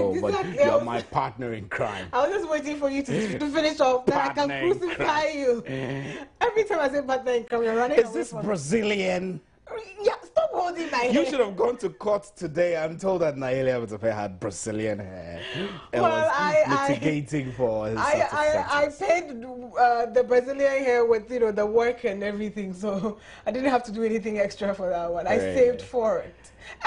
Oh, but Exactly. you're my partner in crime. I was just waiting for you to finish off, then I can Partner in crucify crime. you. Every time I say partner in crime, you're running Is away this from Brazilian? me. Yeah, stop holding my hair. You should have gone to court today. I'm told that Nayele had Brazilian hair. It Well, was litigating for his I paid the Brazilian hair with the work and everything, so I didn't have to do anything extra for that one. I saved for it.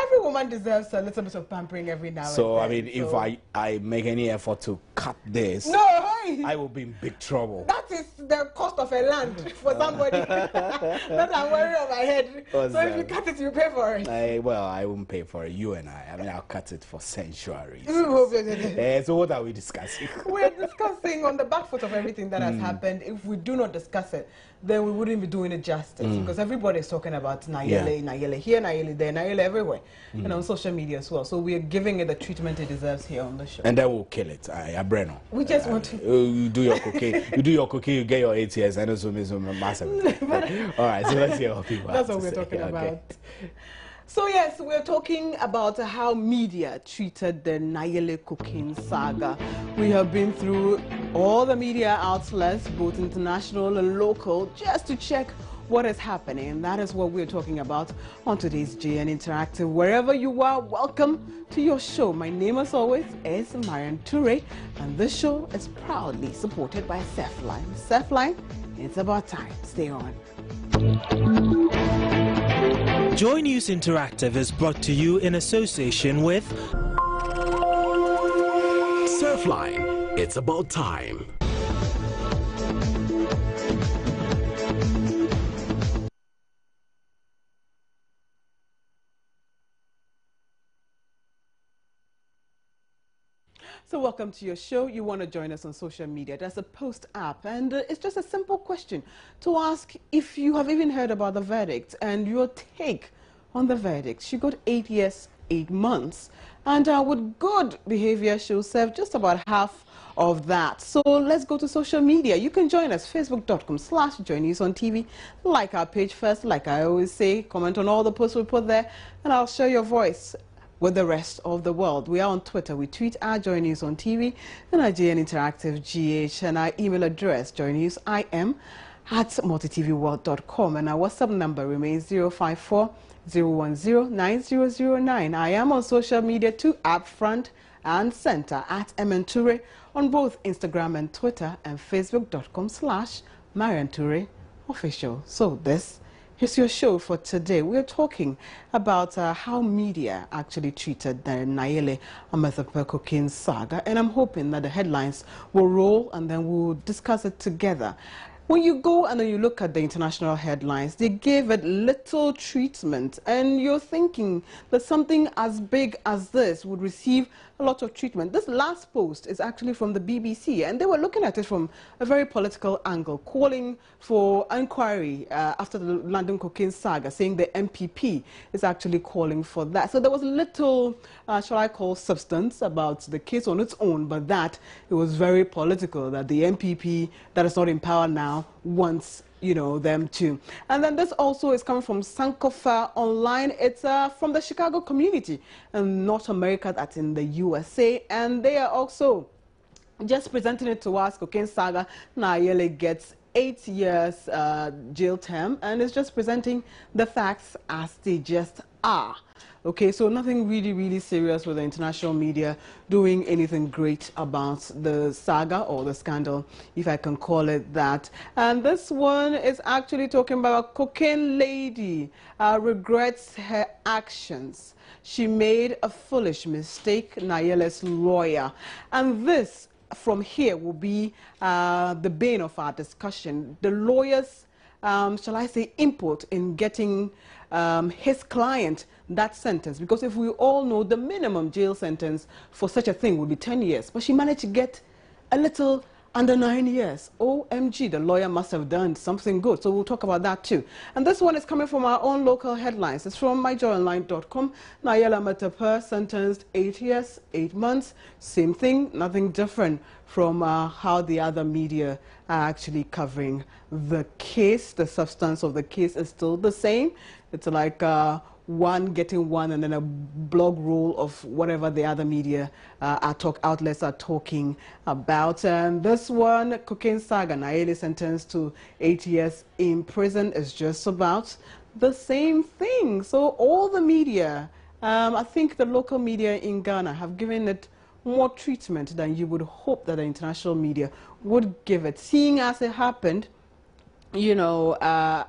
Every woman deserves a little bit of pampering every now and then. So I mean, if I make any effort to cut this, no, hey, I will be in big trouble. that is the cost of a land for somebody that I'm worried on my head. So if you cut it, you pay for it. Well, I won't pay for it. You and I mean, I'll cut it for sensual reasons. So what are we discussing? We're discussing on the back foot of everything that has happened. If we do not discuss it, then we wouldn't be doing it justice, because everybody is talking about Nayele, Nayele here, Nayele there, Nayele everywhere, and on social media as well. So we are giving it the treatment it deserves here on the show. And then we'll kill it. Breno. We just want to. You do your cooking. You do your cooking. You get your 8 years. I know some massive. All right. So let's hear what people. That's what we're talking about. So yes, we're talking about how media treated the Nayele cooking saga. We have been through all the media outlets, both international and local, just to check what is happening. And that is what we're talking about on today's JN Interactive. Wherever you are, welcome to your show. My name, as always, is Marian Toure, and this show is proudly supported by Selfline. Selfline, it's about time. Stay on. Joy News Interactive is brought to you in association with Surfline. It's about time. So welcome to your show. You want to join us on social media. There's a post app, and it's just a simple question to ask if you have even heard about the verdict and your take on the verdict. She got 8 years, 8 months, and with good behavior, she'll serve just about half of that. So let's go to social media. You can join us, facebook.com/joinnews-on-TV. Like our page first, like I always say, comment on all the posts we put there, and I'll share your voice with the rest of the world. We are on Twitter. We tweet our Joy News on TV and our JN Interactive GH, and our email address joynewsim@multitvworld.com, and our WhatsApp number remains 054-010-9009. I am on social media too, up front and center @MNToure on both Instagram and Twitter, and facebook.com/MarianToure official. So this here's your show for today. We're talking about how media actually treated the Nayele cooking saga, and I'm hoping that the headlines will roll and then we'll discuss it together. When you go and then you look at the international headlines, they gave it little treatment, and you're thinking that something as big as this would receive a lot of treatment. This last post is actually from the BBC, and they were looking at it from a very political angle, calling for inquiry after the London cocaine saga, saying the MPP is actually calling for that. So there was little, shall I call, substance about the case on its own, but that it was very political, that the MPP that is not in power now wants them too. And then this also is coming from Sankofa Online. It's from the Chicago community in North America, that's in the USA, and they are also just presenting it to us. Cocaine saga, Nayele gets 8 years jail term, and it's just presenting the facts as they just are. Okay, so nothing really serious with the international media doing anything great about the saga or the scandal, if I can call it that. And this one is actually talking about a cocaine lady regrets her actions. She made a foolish mistake, Nayele's lawyer. And this, from here, will be the bane of our discussion. The lawyer's, shall I say, input in getting his client that sentence, because if we all know the minimum jail sentence for such a thing would be 10 years, but she managed to get a little under 9 years. OMG, the lawyer must have done something good. So we'll talk about that too. And this one is coming from our own local headlines. It's from myjoyonline.com. Nayele Ametepe sentenced 8 years, 8 months. Same thing, nothing different from how the other media are actually covering the case. The substance of the case is still the same. It's like one getting one and then a blog roll of whatever the other media outlets are talking about. And this one, Cocaine Saga, Nayele sentenced to 8 years in prison, is just about the same thing. So all the media, I think the local media in Ghana have given it more treatment than you would hope that the international media would give it, seeing as it happened, you know,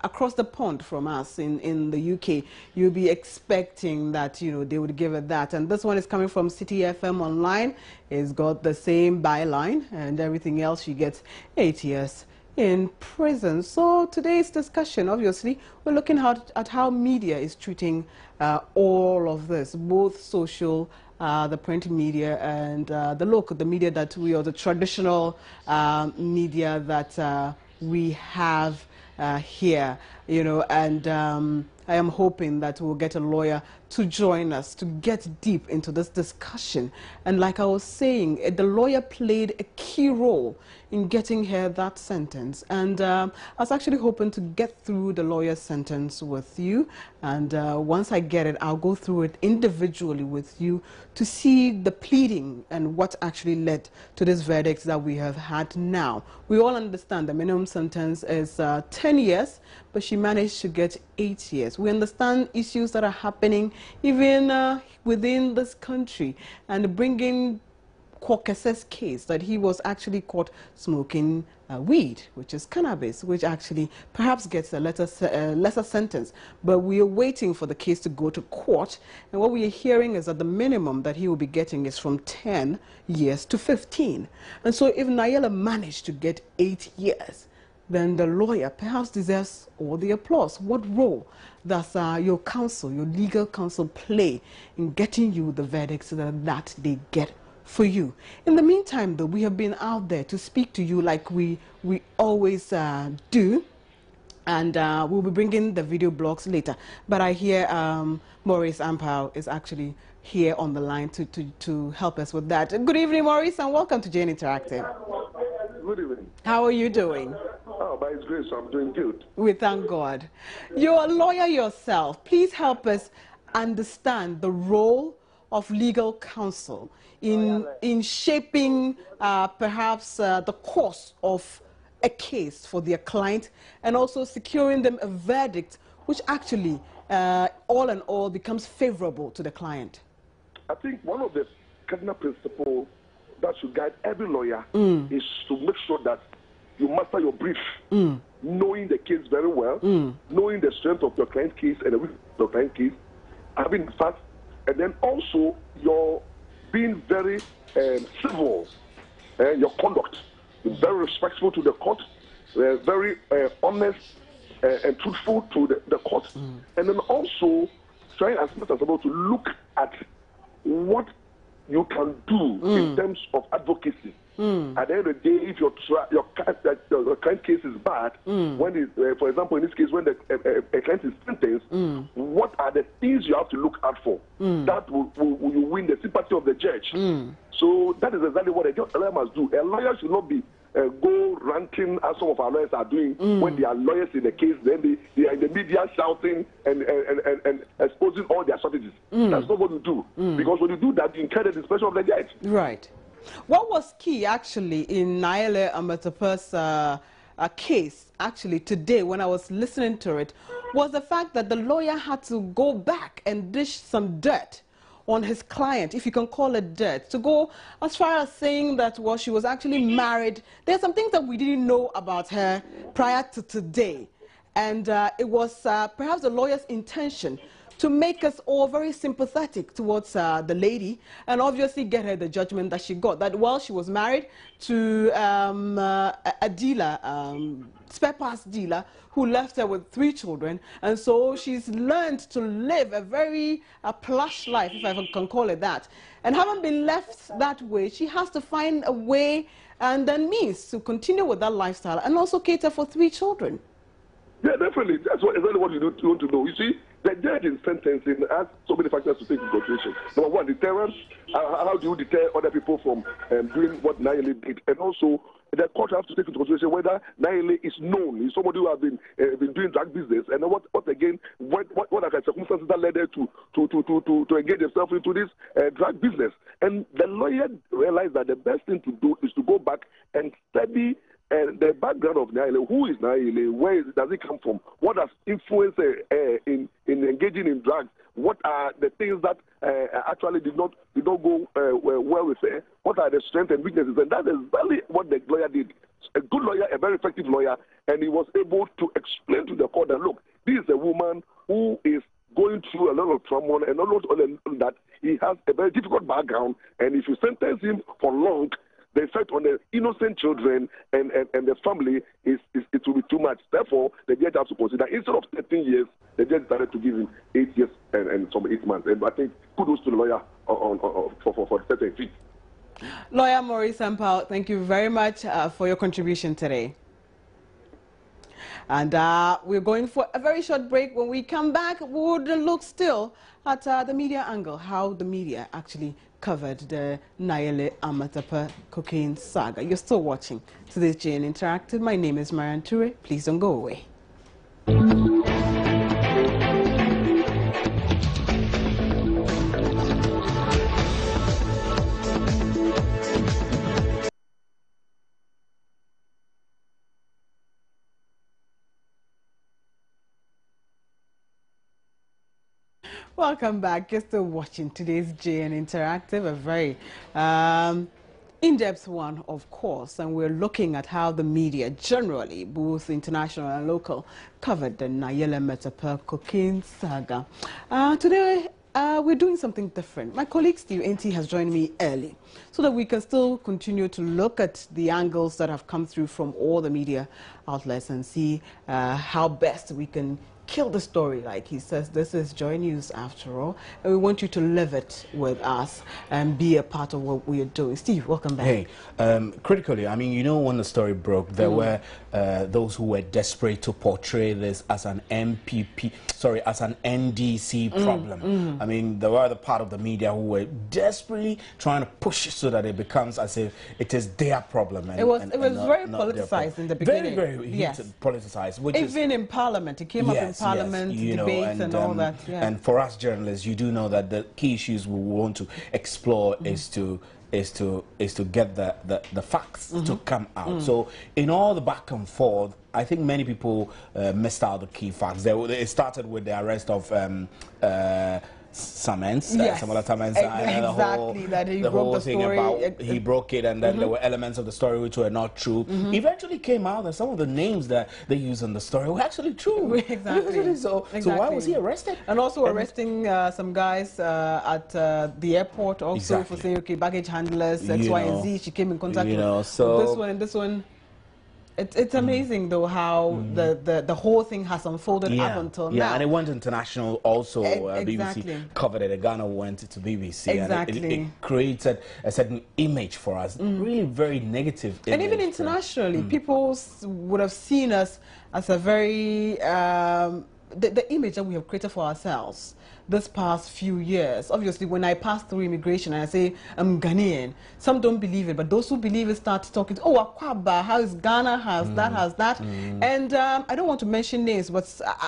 across the pond from us in the UK. You'll be expecting that, you know, they would give it that. And this one is coming from City FM Online. It's got the same byline and everything else. She gets 8 years in prison. So today's discussion, obviously, we're looking at how media is treating all of this, both social, the print media, and the local, the media that we, or the traditional media that we have here, you know. And I am hoping that we'll get a lawyer to join us to get deep into this discussion. And like I was saying, the lawyer played a key role in getting her that sentence. And I was actually hoping to get through the lawyer's sentence with you. And once I get it, I'll go through it individually with you to see the pleading and what actually led to this verdict that we have had now. We all understand the minimum sentence is 10 years, but she managed to get 8 years. We understand issues that are happening even within this country, and bringing Kwokes's case that he was actually caught smoking weed, which is cannabis, which actually perhaps gets a lesser sentence. But we are waiting for the case to go to court, and what we are hearing is that the minimum that he will be getting is from 10 years to 15. And so if Nayele managed to get 8 years, then the lawyer perhaps deserves all the applause. What role does your counsel, your legal counsel, play in getting you the verdicts that they get for you? In the meantime, though, we have been out there to speak to you like we always do, and we'll be bringing the video blogs later. But I hear Maurice Ampao is actually here on the line to help us with that. Good evening, Maurice, and welcome to Jane Interactive. Good evening. How are you doing? Oh, by His grace, I'm doing good. We thank God. You're a lawyer yourself. Please help us understand the role of legal counsel in shaping perhaps the course of a case for their client, and also securing them a verdict which actually, all in all, becomes favorable to the client. I think one of the cardinal principles that should guide every lawyer is to make sure that you master your brief, knowing the case very well, knowing the strength of your client case and the weakness of your client case, having facts, and then also you're being very civil, your conduct, very respectful to the court, very honest and truthful to the court, and then also trying as much as possible to look at what you can do in terms of advocacy. At the end of the day, if your client case is bad, when for example, in this case, when a client is sentenced, what are the things you have to look out for? That will you win the sympathy of the judge. So that is exactly what a lawyer must do. A lawyer should not be go ranting as some of our lawyers are doing when they are lawyers in the case. Then they are in the media shouting and exposing all their strategies. That's not what you do, because when you do that, you incur the displeasure of the judge. Right. What was key actually in Nayele Amatapa's case actually today when I was listening to it was the fact that the lawyer had to go back and dish some dirt on his client, if you can call it dirt, to go as far as saying that, well, she was actually married. There's some things that we didn't know about her prior to today. And it was perhaps the lawyer's intention to make us all very sympathetic towards the lady, and obviously get her the judgment that she got, that while she was married to a dealer, spare parts dealer, who left her with 3 children, and so she's learned to live a very plush life, if I can call it that. And having been left that way, she has to find a way and then means to continue with that lifestyle and also cater for 3 children. Yeah, definitely. That's exactly what you want to know. You see, The judge in sentencing has so many factors to take into consideration. Number one, deterrence. How do you deter other people from doing what Nayele did? And also, the court has to take into consideration whether Nayele is known, is somebody who has been doing drug business, and what are the circumstances that led her to engage herself into this drug business. And the lawyer realized that the best thing to do is to go back and study the background of Nayele. Who is Nayele? Where does it come from? What has influenced her in engaging in drugs? What are the things that actually did not go well with her? What are the strengths and weaknesses? And that is exactly what the lawyer did. A good lawyer, a very effective lawyer, and he was able to explain to the court that, look, this is a woman who is going through a lot of trauma, and not only that, he has a very difficult background, and if you sentence him for long, the effect on the innocent children and the family it will be too much. Therefore, the judge has to consider, instead of 13 years, the judge decided to give him 8 years and some 8 months. And I think kudos to the lawyer for setting feet. Lawyer Maurice Ampao, thank you very much for your contribution today. And we're going for a very short break. When we come back, we would look still at the media angle, how the media actually covered the Nayele Amatapa cocaine saga. You're still watching today's JN Interactive. My name is Marian Ture. Please don't go away. Welcome back. You're still watching today's JN Interactive, a very in-depth one, of course, and we're looking at how the media generally, both international and local, covered the Nayele Amatapa cocaine saga. Today, we're doing something different. My colleague Steve Enti has joined me early so that we can still continue to look at the angles that have come through from all the media outlets and see how best we can kill the story. Like he says, this is Joy News after all, and we want you to live it with us and be a part of what we are doing. Steve, welcome back. Hey, critically, I mean, you know, when the story broke, there were those who were desperate to portray this as an as an NDC problem. I mean, there were the part of the media who were desperately trying to push so that it becomes as if it is their problem. And, it was very politicized in the beginning. Very, very heated, politicized. Which even in Parliament, it came up in Parliament, debates and all that. Yeah. And for us journalists, you do know that the key issues we want to explore is to get the facts to come out. So in all the back and forth, I think many people missed out the key facts. It started with the arrest of Samens, yes. Some other Samens, exactly, that he broke the story. About, he broke it, and then there were elements of the story which were not true. Eventually came out that some of the names that they used in the story were actually true. Exactly. So why was he arrested? And also arresting some guys at the airport also for saying, okay, baggage handlers, X, Y, and Z. She came in contact with this one and this one. It's amazing though how the whole thing has unfolded up until now. Yeah, and it went international also. Exactly. BBC covered it. Ghana went to BBC. Exactly. And it created a certain image for us, really very negative image. And even internationally, people would have seen us as a very the image that we have created for ourselves this past few years. Obviously, when I pass through immigration and I say I'm Ghanaian, some don't believe it, but those who believe it start talking, oh, Akwaba, how is Ghana, has that. And I don't want to mention names, but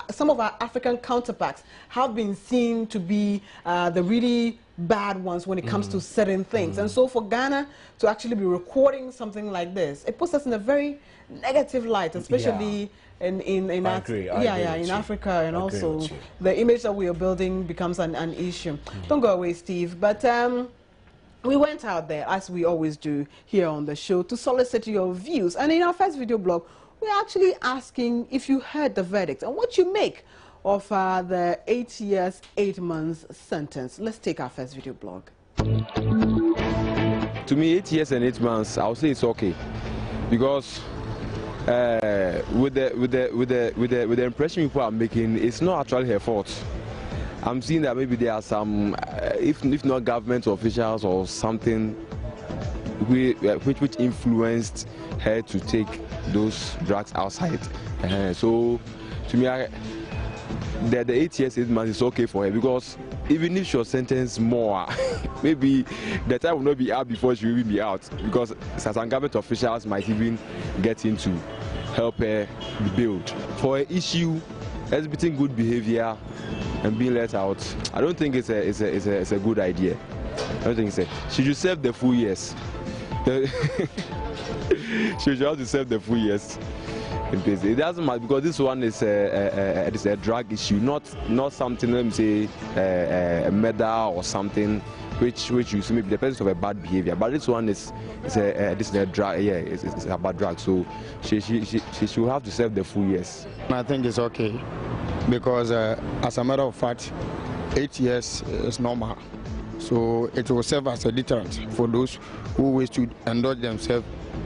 some of our African counterparts have been seen to be the really bad ones when it comes to certain things. And so for Ghana to actually be recording something like this, it puts us in a very negative light, especially in Africa, and also the image that we are building becomes an issue. Don't go away, Steve. But we went out there, as we always do here on the show, to solicit your views. And in our first video blog, we're actually asking if you heard the verdict and what you make of the 8 years, 8 months sentence. Let's take our first video blog. To me, 8 years and 8 months, I would say it's okay, because with the impression people are making, it's not actually her fault. I'm seeing that maybe there are some, if not government officials or something, which influenced her to take those drugs outside. So, to me, the 8 years, 8 months is okay for her, because even if she was sentenced more, maybe the time will not be out before she will even be out, because some government officials might even get in to help her build. For an issue, exhibiting good behavior and being let out, I don't think it's a good idea. I don't think she should serve the full years. She should have to serve the full years in prison. It doesn't matter, because this one is a drug issue, not something, let me say, a murder or something which you see maybe the presence of a bad behavior. But this one is a drug. Yeah, it's a bad drug. So she should have to serve the full years. I think it's okay, because as a matter of fact, 8 years is normal. So it will serve as a deterrent for those who wish to indulge themselves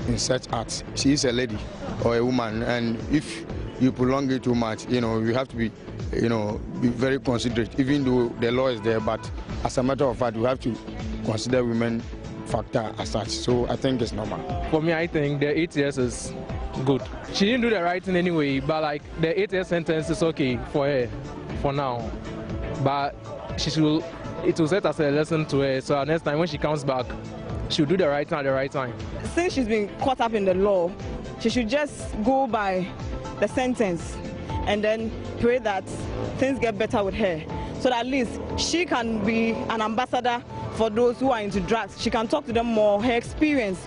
in such acts. She is a lady or a woman, and if you prolong it too much, you have to be, be very considerate, even though the law is there. But as a matter of fact, we have to consider women factor as such. So I think it's normal. For me, I think the 8 years is good. She didn't do the right thing anyway, but like the 8 year sentence is okay for her for now. But it will set as a lesson to her, so next time when she comes back, she'll do the right thing at the right time. Since she's been caught up in the law, she should just go by the sentence and then pray that things get better with her, so that at least she can be an ambassador for those who are into drugs. She can talk to them more. Her experience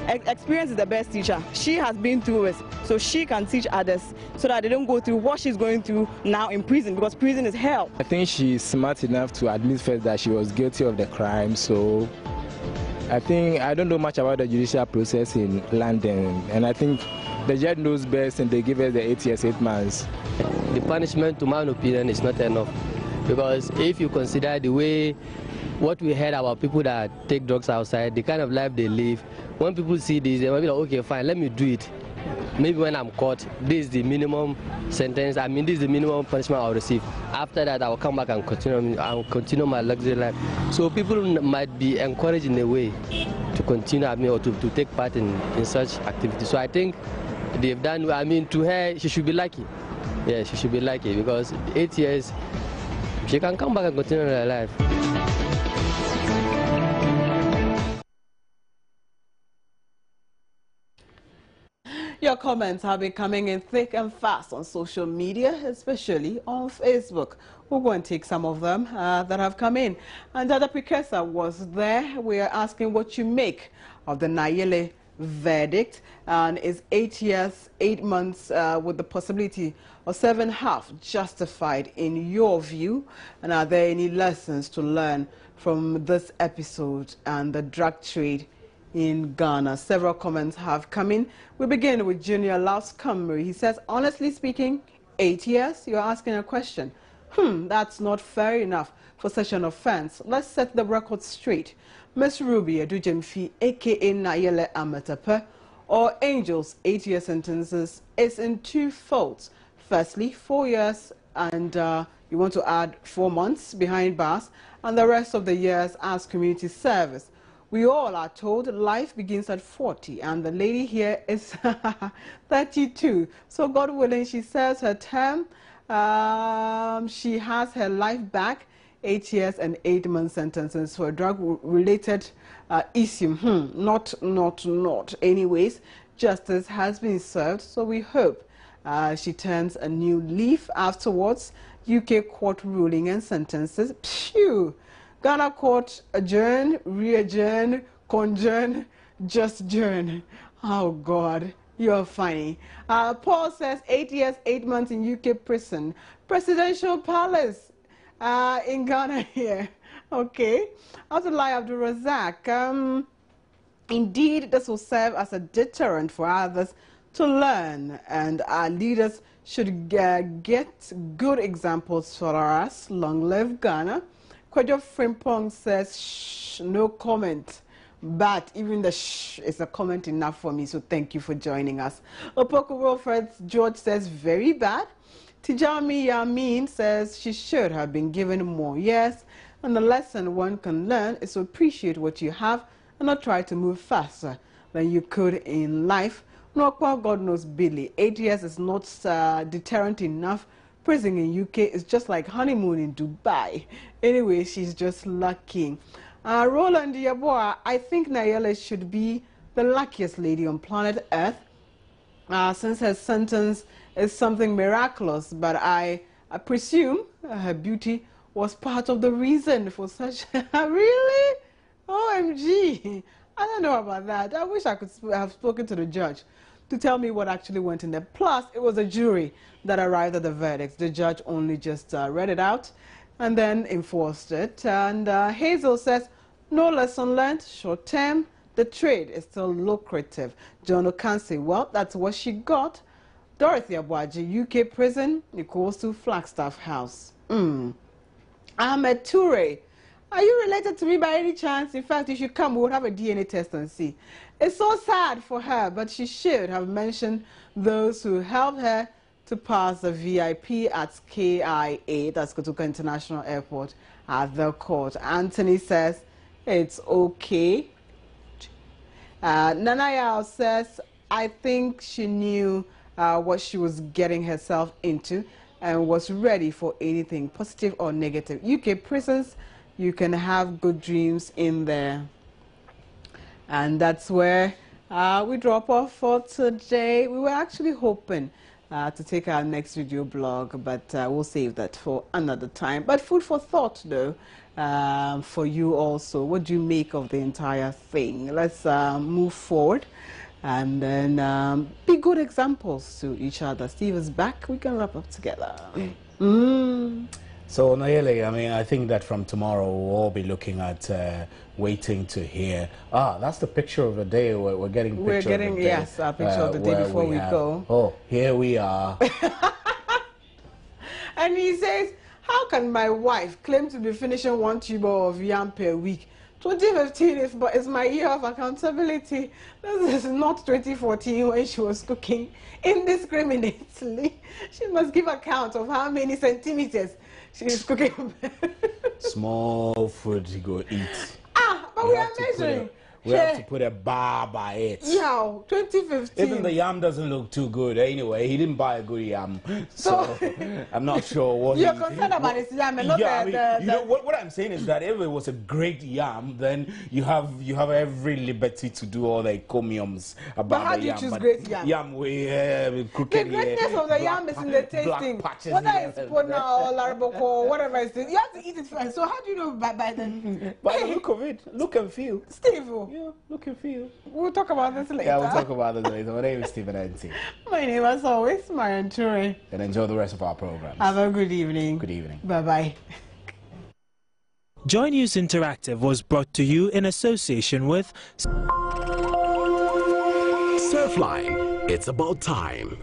is the best teacher. She has been through it, so she can teach others so that they don't go through what she's going through now in prison, because prison is hell. I think she's smart enough to admit first that she was guilty of the crime, so I don't know much about the judicial process in London, and I think the judge knows best, and they give her the 8 years, 8 months. The punishment, to my opinion, is not enough, because if you consider the way what we heard about people that take drugs outside, the kind of life they live, when people see this, they might be like, okay, fine, let me do it. Maybe when I'm caught, this is the minimum sentence. I mean, this is the minimum punishment I'll receive. After that, I'll come back and continue my luxury life. So people might be encouraged in a way to continue, or to take part in such activities. So I think they've done, to her, she should be lucky. Yeah, she should be lucky, because 8 years, she can come back and continue her life. Your comments have been coming in thick and fast on social media, especially on Facebook. We'll go and take some of them that have come in. And the precursor was there. We are asking what you make of the Nayele verdict. And is 8 years, 8 months with the possibility of 7.5 justified in your view? And are there any lessons to learn from this episode and the drug trade in Ghana? Several comments have come in. We begin with Junior Lauscombe. He says, honestly speaking, 8 years? You're asking a question. That's not fair enough for such an offense. Let's set the record straight. Miss Ruby Adujemfi, a.k.a. Nayele Amatapa, or Angel's 8-year sentences is in 2 folds. Firstly, 4 years, and you want to add 4 months behind bars, and the rest of the years as community service. We all are told life begins at 40, and the lady here is 32. So God willing, she serves her term. She has her life back. 8 years and 8 months sentences for a drug-related issue. Not. Anyways, justice has been served, so we hope she turns a new leaf afterwards. UK court ruling and sentences. Phew! Ghana court adjourn, re-adjourn, conjourn, just adjourn. Oh God, you're funny. Paul says 8 years, 8 months in UK prison. Presidential palace in Ghana here. Okay. Abdullah Abdul Razak. Indeed, this will serve as a deterrent for others to learn, and our leaders should get good examples for us. Long live Ghana. Kwadjo Frimpong says, shh, no comment. But even the shh is a comment enough for me, so thank you for joining us. Opoku Wilfred George says, very bad. Tijami Yamin says she should have been given more years, and the lesson one can learn is to appreciate what you have and not try to move faster than you could in life. No, God knows Billy. 8 years is not deterrent enough prison in UK is just like honeymoon in Dubai. Anyway, she's just lucky. Roland Yaboa, I think Nayele should be the luckiest lady on planet Earth, since her sentence is something miraculous, but I presume her beauty was part of the reason for such. Really? OMG. I don't know about that. I wish I could have spoken to the judge to tell me what actually went in there. Plus, it was a jury that arrived at the verdict. The judge only just read it out and then enforced it. And Hazel says, no lesson learned, short term, the trade is still lucrative. John Okansi, well, that's what she got. Dorothy Abuaji, UK prison equals to Flagstaff House. Ahmed Toure, are you related to me by any chance? In fact, you should come, we'll have a DNA test and see. It's so sad for her, but she should have mentioned those who helped her to pass the VIP at KIA, that's Kotoka International Airport, at the court. Anthony says it's okay. Nanayao says, I think she knew what she was getting herself into and was ready for anything, positive or negative. UK prisons, you can have good dreams in there. And that's where we drop off for today. We were actually hoping to take our next video blog, but we'll save that for another time. But food for thought, though, for you also. What do you make of the entire thing? Let's move forward and then be good examples to each other. Steve is back. We can wrap up together. So, Nayele, I mean, I think that from tomorrow we'll all be looking at waiting to hear. That's the picture of the day. We're getting picture of the day. Yes, our picture of the day before we go. Oh, here we are. And he says, how can my wife claim to be finishing 1 tuber of yam per week? 2015 is my year of accountability. This is not 2014 when she was cooking indiscriminately. She must give account of how many centimeters she is cooking. Small food to go eat. But we are measuring. We have to put a bar by it. Yeah, 2015. Even the yam doesn't look too good anyway. He didn't buy a good yam. So I'm not sure what you're concerned about his yam and not you know, what I'm saying is that if it was a great yam, then you have every liberty to do all the encomiums about but how the yam. Do you choose great yam? Yam with crooked. The greatness of the yam is in the tasting. Whether it's pona or laraboko or whatever it is, you have to eat it first. So how do you know by then? By the look of it, look and feel. Steve. Yeah, look and feel. We'll talk about this later. Yeah, we'll talk about this later. My name is Stephen N.T. My name, as always, Marian Toure. And enjoy the rest of our programs. Have a good evening. Good evening. Bye-bye. Joy News Interactive was brought to you in association with Surfline. It's about time.